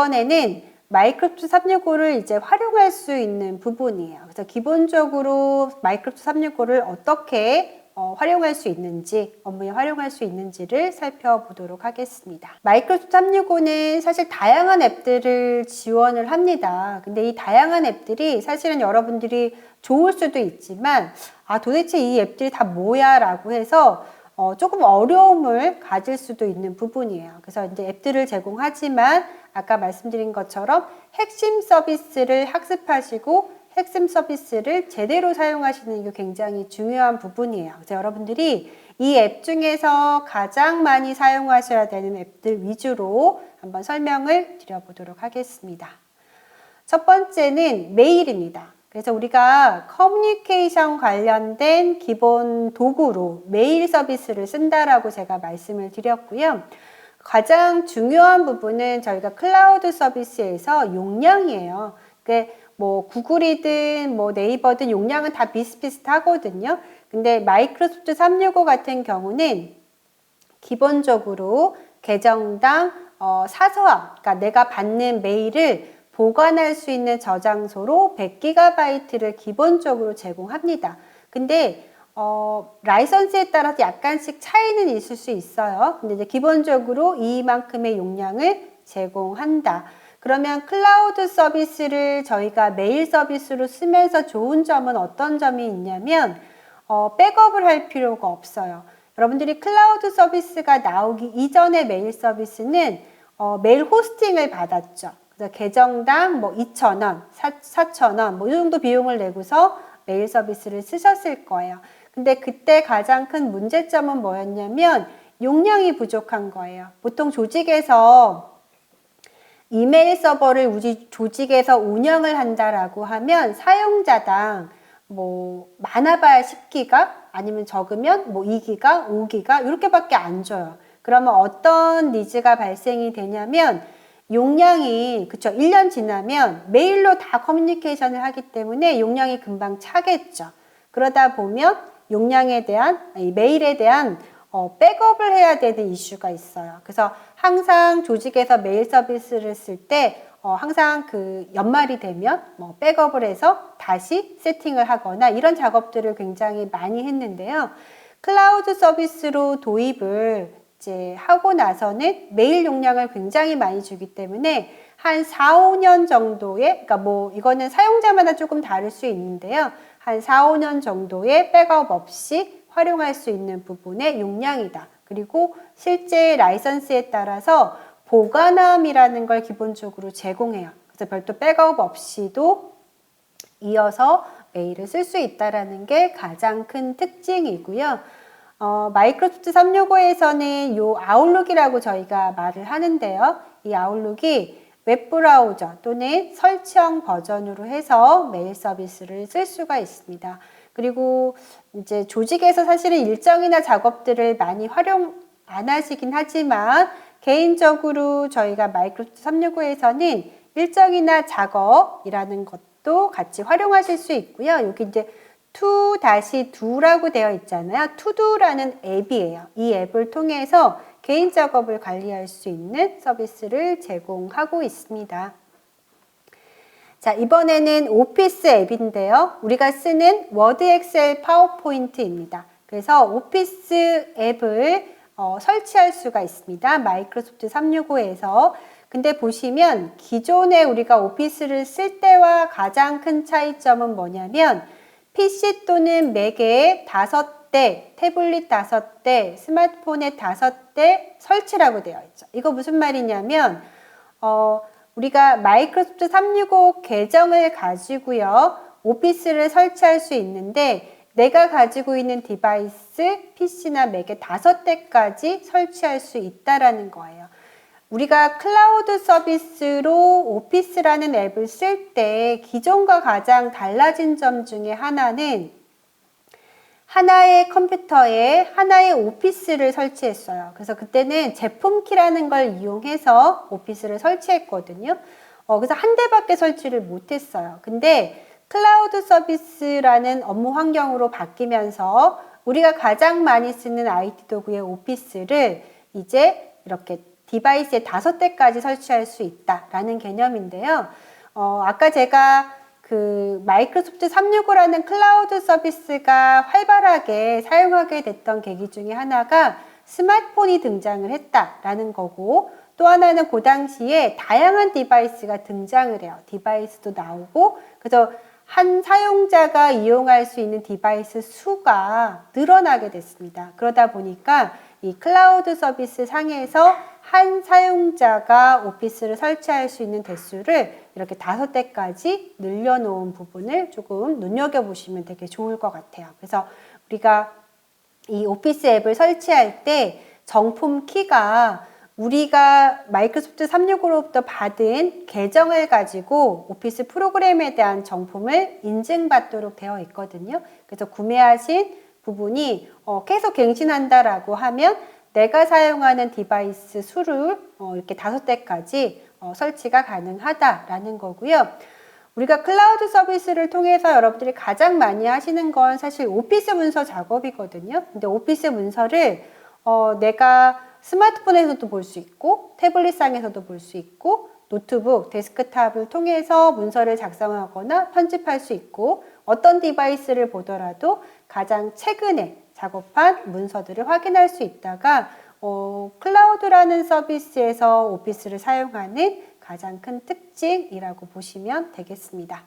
이번에는 마이크로소프트 365를 이제 활용할 수 있는 부분이에요. 그래서 기본적으로 마이크로소프트 365를 어떻게 활용할 수 있는지, 업무에 활용할 수 있는지를 살펴보도록 하겠습니다. 마이크로소프트 365는 사실 다양한 앱들을 지원을 합니다. 근데 이 다양한 앱들이 사실은 여러분들이 좋을 수도 있지만 도대체 이 앱들이 다 뭐야 라고 해서 조금 어려움을 가질 수도 있는 부분이에요. 그래서 이제 앱들을 제공하지만 아까 말씀드린 것처럼 핵심 서비스를 학습하시고 핵심 서비스를 제대로 사용하시는 게 굉장히 중요한 부분이에요. 그래서 여러분들이 이 앱 중에서 가장 많이 사용하셔야 되는 앱들 위주로 한번 설명을 드려보도록 하겠습니다. 첫 번째는 메일입니다. 그래서 우리가 커뮤니케이션 관련된 기본 도구로 메일 서비스를 쓴다라고 제가 말씀을 드렸고요. 가장 중요한 부분은 저희가 클라우드 서비스에서 용량이에요. 뭐 구글이든 뭐 네이버든 용량은 다 비슷비슷하거든요. 근데 마이크로소프트 365 같은 경우는 기본적으로 계정당 사서함, 그러니까 내가 받는 메일을 보관할 수 있는 저장소로 100GB를 기본적으로 제공합니다. 근데 라이선스에 따라서 약간씩 차이는 있을 수 있어요. 근데 이제 기본적으로 이만큼의 용량을 제공한다. 그러면 클라우드 서비스를 저희가 메일 서비스로 쓰면서 좋은 점은 어떤 점이 있냐면 백업을 할 필요가 없어요. 여러분들이 클라우드 서비스가 나오기 이전의 메일 서비스는 메일 호스팅을 받았죠. 그래서 계정당 뭐 2,000원, 4,000원 뭐 이 정도 비용을 내고서 메일 서비스를 쓰셨을 거예요. 근데 그때 가장 큰 문제점은 뭐였냐면 용량이 부족한 거예요. 보통 조직에서 이메일 서버를 우리 조직에서 운영을 한다라고 하면 사용자당 뭐 많아봐야 10기가 아니면 적으면 뭐 2기가, 5기가 이렇게밖에 안 줘요. 그러면 어떤 니즈가 발생이 되냐면 용량이 1년 지나면 메일로 다 커뮤니케이션을 하기 때문에 용량이 금방 차겠죠. 그러다 보면 메일에 대한 백업을 해야 되는 이슈가 있어요. 그래서 항상 조직에서 메일 서비스를 쓸 때 항상 그 연말이 되면 백업을 해서 다시 세팅을 하거나 이런 작업들을 굉장히 많이 했는데요. 클라우드 서비스로 도입을 이제 하고 나서는 메일 용량을 굉장히 많이 주기 때문에 한 4, 5년 정도의, 그러니까 뭐 이거는 사용자마다 조금 다를 수 있는데요. 한 4, 5년 정도의 백업 없이 활용할 수 있는 부분의 용량이다. 그리고 실제 라이선스에 따라서 보관함이라는 걸 기본적으로 제공해요. 그래서 별도 백업 없이도 이어서 메일을 쓸 수 있다는 게 가장 큰 특징이고요. 마이크로소프트 365에서는 요 아웃룩이라고 저희가 말을 하는데요. 이 아웃룩이 웹브라우저 또는 설치형 버전으로 해서 메일 서비스를 쓸 수가 있습니다. 그리고 이제 조직에서 사실은 일정이나 작업들을 많이 활용 안 하시긴 하지만 개인적으로 저희가 마이크로소프트 365에서는 일정이나 작업이라는 것도 같이 활용하실 수 있고요. 여기 이제 to-do라고 되어 있잖아요. to도라는 앱이에요. 이 앱을 통해서 개인 작업을 관리할 수 있는 서비스를 제공하고 있습니다. 자, 이번에는 오피스 앱인데요. 우리가 쓰는 워드, 엑셀, 파워포인트입니다. 그래서 오피스 앱을 설치할 수가 있습니다. 마이크로소프트 365에서. 근데 보시면 기존에 우리가 오피스를 쓸 때와 가장 큰 차이점은 뭐냐면 PC 또는 맥에 5대, 태블릿 5대, 스마트폰에 5대 설치라고 되어 있죠. 이거 무슨 말이냐면 우리가 마이크로소프트 365 계정을 가지고요. 오피스를 설치할 수 있는데 내가 가지고 있는 디바이스, PC나 맥에 5대까지 설치할 수 있다라는 거예요. 우리가 클라우드 서비스로 오피스라는 앱을 쓸 때 기존과 가장 달라진 점 중에 하나는 하나의 컴퓨터에 하나의 오피스를 설치했어요. 그래서 그때는 제품키라는 걸 이용해서 오피스를 설치했거든요. 그래서 한 대밖에 설치를 못했어요. 근데 클라우드 서비스라는 업무 환경으로 바뀌면서 우리가 가장 많이 쓰는 IT 도구의 오피스를 이제 이렇게 디바이스에 5대까지 설치할 수 있다라는 개념인데요. 아까 제가 그 마이크로소프트 365라는 클라우드 서비스가 활발하게 사용하게 됐던 계기 중에 하나가 스마트폰이 등장을 했다라는 거고, 또 하나는 그 당시에 다양한 디바이스가 등장을 해요. 디바이스도 나오고, 그래서 한 사용자가 이용할 수 있는 디바이스 수가 늘어나게 됐습니다. 그러다 보니까 이 클라우드 서비스 상에서 한 사용자가 오피스를 설치할 수 있는 대수를 이렇게 5대까지 늘려놓은 부분을 조금 눈여겨보시면 되게 좋을 것 같아요. 그래서 우리가 이 오피스 앱을 설치할 때 정품 키가 우리가 마이크로소프트 365로부터 받은 계정을 가지고 오피스 프로그램에 대한 정품을 인증받도록 되어 있거든요. 그래서 구매하신 부분이 계속 갱신한다라고 하면 내가 사용하는 디바이스 수를 이렇게 5대까지 설치가 가능하다라는 거고요. 우리가 클라우드 서비스를 통해서 여러분들이 가장 많이 하시는 건 사실 오피스 문서 작업이거든요. 근데 오피스 문서를 내가 스마트폰에서도 볼 수 있고 태블릿상에서도 볼 수 있고 노트북, 데스크탑을 통해서 문서를 작성하거나 편집할 수 있고 어떤 디바이스를 보더라도 가장 최근에 작업한 문서들을 확인할 수 있다가 클라우드라는 서비스에서 오피스를 사용하는 가장 큰 특징이라고 보시면 되겠습니다.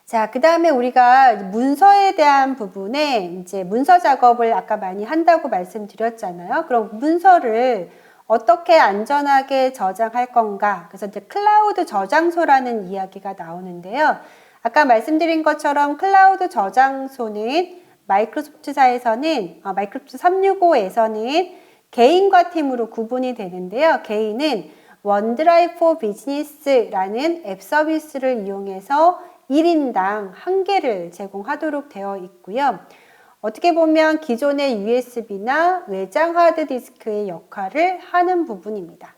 자, 그 다음에 우리가 문서에 대한 부분에 이제 문서 작업을 아까 많이 한다고 말씀드렸잖아요. 그럼 문서를 어떻게 안전하게 저장할 건가? 그래서 이제 클라우드 저장소라는 이야기가 나오는데요. 아까 말씀드린 것처럼 클라우드 저장소는 마이크로소프트사에서는, 마이크로소프트 365에서는 개인과 팀으로 구분이 되는데요. 개인은 원드라이브 포 비즈니스라는 앱 서비스를 이용해서 1인당 1개를 제공하도록 되어 있고요. 어떻게 보면 기존의 USB나 외장 하드디스크의 역할을 하는 부분입니다.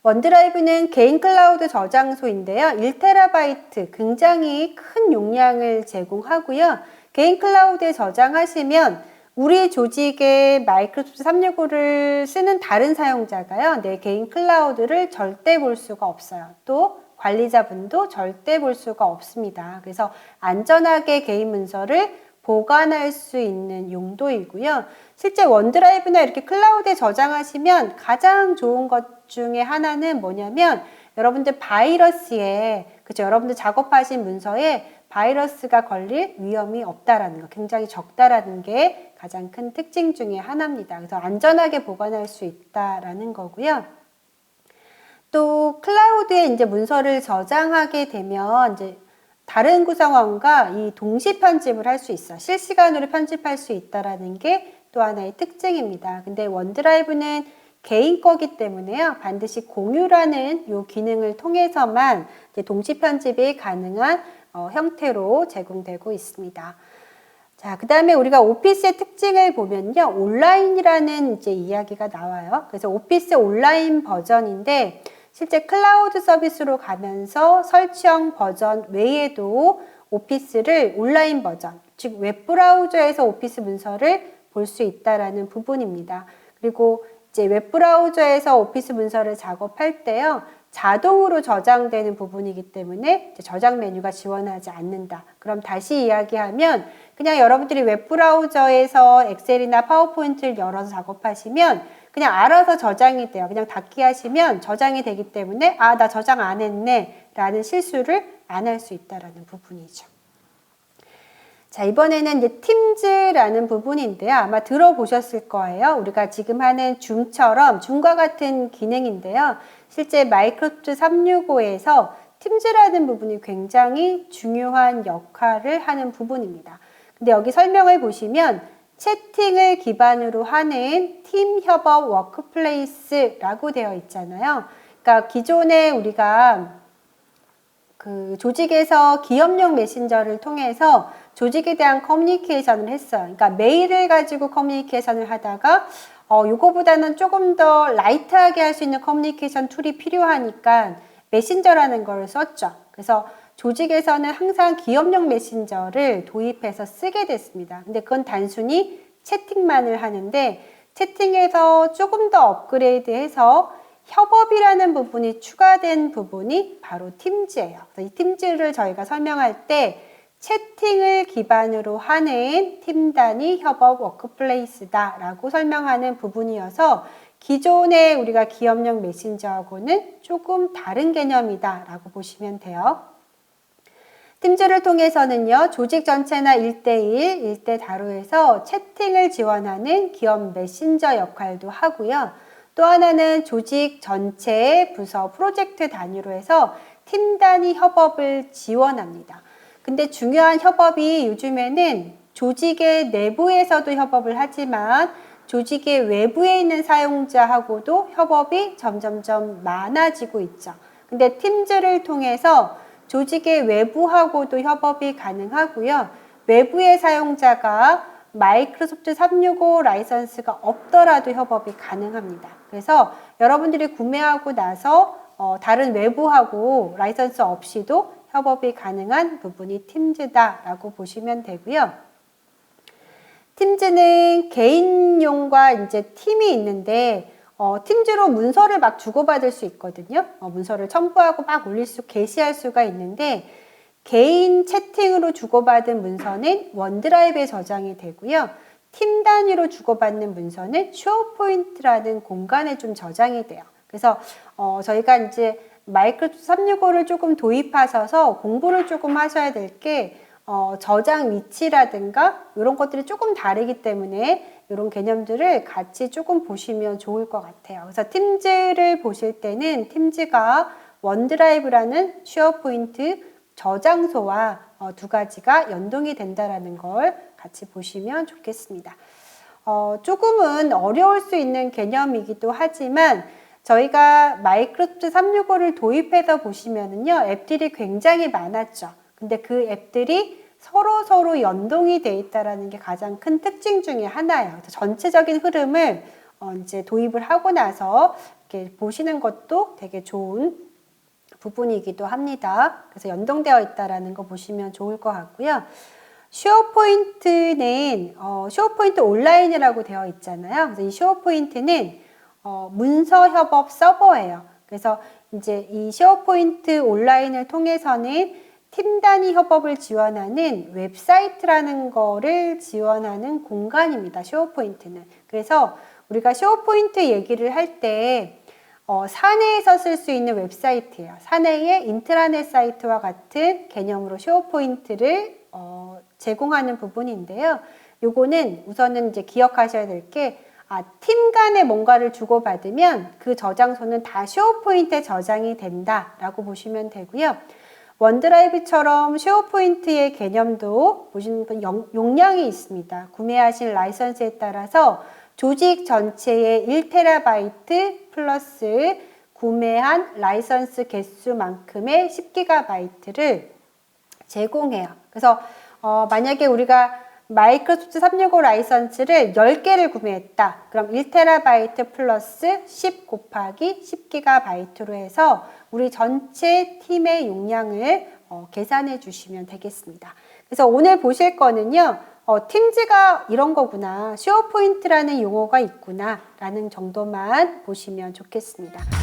원드라이브는 개인 클라우드 저장소인데요. 1TB 굉장히 큰 용량을 제공하고요. 개인 클라우드에 저장하시면 우리 조직의 마이크로소프트 365를 쓰는 다른 사용자가요, 내 개인 클라우드를 절대 볼 수가 없어요. 또 관리자분도 절대 볼 수가 없습니다. 그래서 안전하게 개인 문서를 보관할 수 있는 용도이고요. 실제 원드라이브나 이렇게 클라우드에 저장하시면 가장 좋은 것 중에 하나는 뭐냐면 여러분들 바이러스에, 그죠? 여러분들 작업하신 문서에 바이러스가 걸릴 위험이 없다라는 거, 굉장히 적다라는 게 가장 큰 특징 중에 하나입니다. 그래서 안전하게 보관할 수 있다라는 거고요. 또 클라우드에 이제 문서를 저장하게 되면 이제 다른 구성원과 이 동시 편집을 할 수 있어. 실시간으로 편집할 수 있다라는 게 또 하나의 특징입니다. 근데 원드라이브는 개인 거기 때문에요. 반드시 공유라는 요 기능을 통해서만 이제 동시 편집이 가능한 형태로 제공되고 있습니다. 자, 그 다음에 우리가 오피스의 특징을 보면요. 온라인이라는 이제 이야기가 나와요. 그래서 오피스 온라인 버전인데 실제 클라우드 서비스로 가면서 설치형 버전 외에도 오피스를 온라인 버전, 즉 웹브라우저에서 오피스 문서를 볼 수 있다라는 부분입니다. 그리고 이제 웹브라우저에서 오피스 문서를 작업할 때요, 자동으로 저장되는 부분이기 때문에 저장 메뉴가 지원하지 않는다. 그럼 다시 이야기하면 그냥 여러분들이 웹브라우저에서 엑셀이나 파워포인트를 열어서 작업하시면 그냥 알아서 저장이 돼요. 그냥 닫기 하시면 저장이 되기 때문에 나 저장 안 했네 라는 실수를 안 할 수 있다라는 부분이죠. 자, 이번에는 이제 팀즈라는 부분인데요. 아마 들어보셨을 거예요. 우리가 지금 하는 줌처럼 줌과 같은 기능인데요. 실제 마이크로소프트 365에서 팀즈라는 부분이 굉장히 중요한 역할을 하는 부분입니다. 근데 여기 설명을 보시면 채팅을 기반으로 하는 팀 협업 워크플레이스라고 되어 있잖아요. 그러니까 기존에 우리가 그 조직에서 기업용 메신저를 통해서 조직에 대한 커뮤니케이션을 했어요. 그러니까 메일을 가지고 커뮤니케이션을 하다가 요거보다는 조금 더 라이트하게 할 수 있는 커뮤니케이션 툴이 필요하니까 메신저라는 걸 썼죠. 그래서 조직에서는 항상 기업용 메신저를 도입해서 쓰게 됐습니다. 근데 그건 단순히 채팅만을 하는데 채팅에서 조금 더 업그레이드해서 협업이라는 부분이 추가된 부분이 바로 팀즈예요. 그래서 이 팀즈를 저희가 설명할 때 채팅을 기반으로 하는 팀 단위 협업 워크플레이스다라고 설명하는 부분이어서 기존의 우리가 기업용 메신저하고는 조금 다른 개념이다라고 보시면 돼요. 팀즈를 통해서는요, 조직 전체나 1대1, 1대 다로에서 채팅을 지원하는 기업 메신저 역할도 하고요. 또 하나는 조직 전체의 부서 프로젝트 단위로 해서 팀 단위 협업을 지원합니다. 근데 중요한 협업이 요즘에는 조직의 내부에서도 협업을 하지만 조직의 외부에 있는 사용자하고도 협업이 점점점 많아지고 있죠. 근데 팀즈를 통해서 조직의 외부하고도 협업이 가능하고요. 외부의 사용자가 마이크로소프트 365 라이선스가 없더라도 협업이 가능합니다. 그래서 여러분들이 구매하고 나서 다른 외부하고 라이선스 없이도 협업이 가능한 부분이 팀즈다라고 보시면 되고요. 팀즈는 개인용과 이제 팀이 있는데 팀즈로 문서를 막 주고받을 수 있거든요. 문서를 첨부하고 막 게시할 수가 있는데 개인 채팅으로 주고받은 문서는 원드라이브에 저장이 되고요. 팀 단위로 주고받는 문서는 쉐어포인트라는 공간에 좀 저장이 돼요. 그래서 저희가 이제 마이크로소프트 365를 조금 도입하셔서 공부를 조금 하셔야 될 게 저장 위치라든가 이런 것들이 조금 다르기 때문에 이런 개념들을 같이 조금 보시면 좋을 것 같아요. 그래서 팀즈를 보실 때는 팀즈가 원드라이브라는 쉐어포인트 저장소와 두 가지가 연동이 된다는 걸 같이 보시면 좋겠습니다. 조금은 어려울 수 있는 개념이기도 하지만 저희가 마이크로소프트 365를 도입해서 보시면은요, 앱들이 굉장히 많았죠. 근데 그 앱들이 서로 연동이 돼 있다는 게 가장 큰 특징 중에 하나예요. 그래서 전체적인 흐름을 이제 도입을 하고 나서 이렇게 보시는 것도 되게 좋은 부분이기도 합니다. 그래서 연동되어 있다는 거 보시면 좋을 것 같고요. 쉐어포인트는 쉐어포인트 온라인이라고 되어 있잖아요. 그래서 이 쉐어포인트는 문서 협업 서버예요. 그래서 이제 이 쉐어포인트 온라인을 통해서는 팀 단위 협업을 지원하는 웹사이트라는 거를 지원하는 공간입니다. 쉐어포인트는. 그래서 우리가 쉐어포인트 얘기를 할 때 사내에서 쓸 수 있는 웹사이트예요. 사내의 인트라넷 사이트와 같은 개념으로 쉐어포인트를 제공하는 부분인데요. 요거는 우선은 이제 기억하셔야 될 게 팀 간에 뭔가를 주고받으면 그 저장소는 다 쉐어포인트에 저장이 된다라고 보시면 되고요. 원드라이브처럼 쉐어포인트의 개념도 보시는 용량이 있습니다. 구매하신 라이선스에 따라서 조직 전체의 1TB 플러스 구매한 라이선스 개수만큼의 10GB를 제공해요. 그래서 만약에 우리가 마이크로소프트 365 라이선스를 10개를 구매했다. 그럼 1TB 플러스 10 곱하기 10GB로 해서 우리 전체 팀의 용량을 계산해 주시면 되겠습니다. 그래서 오늘 보실 거는요. 팀즈가 이런 거구나. 쉐어포인트라는 용어가 있구나 라는 정도만 보시면 좋겠습니다.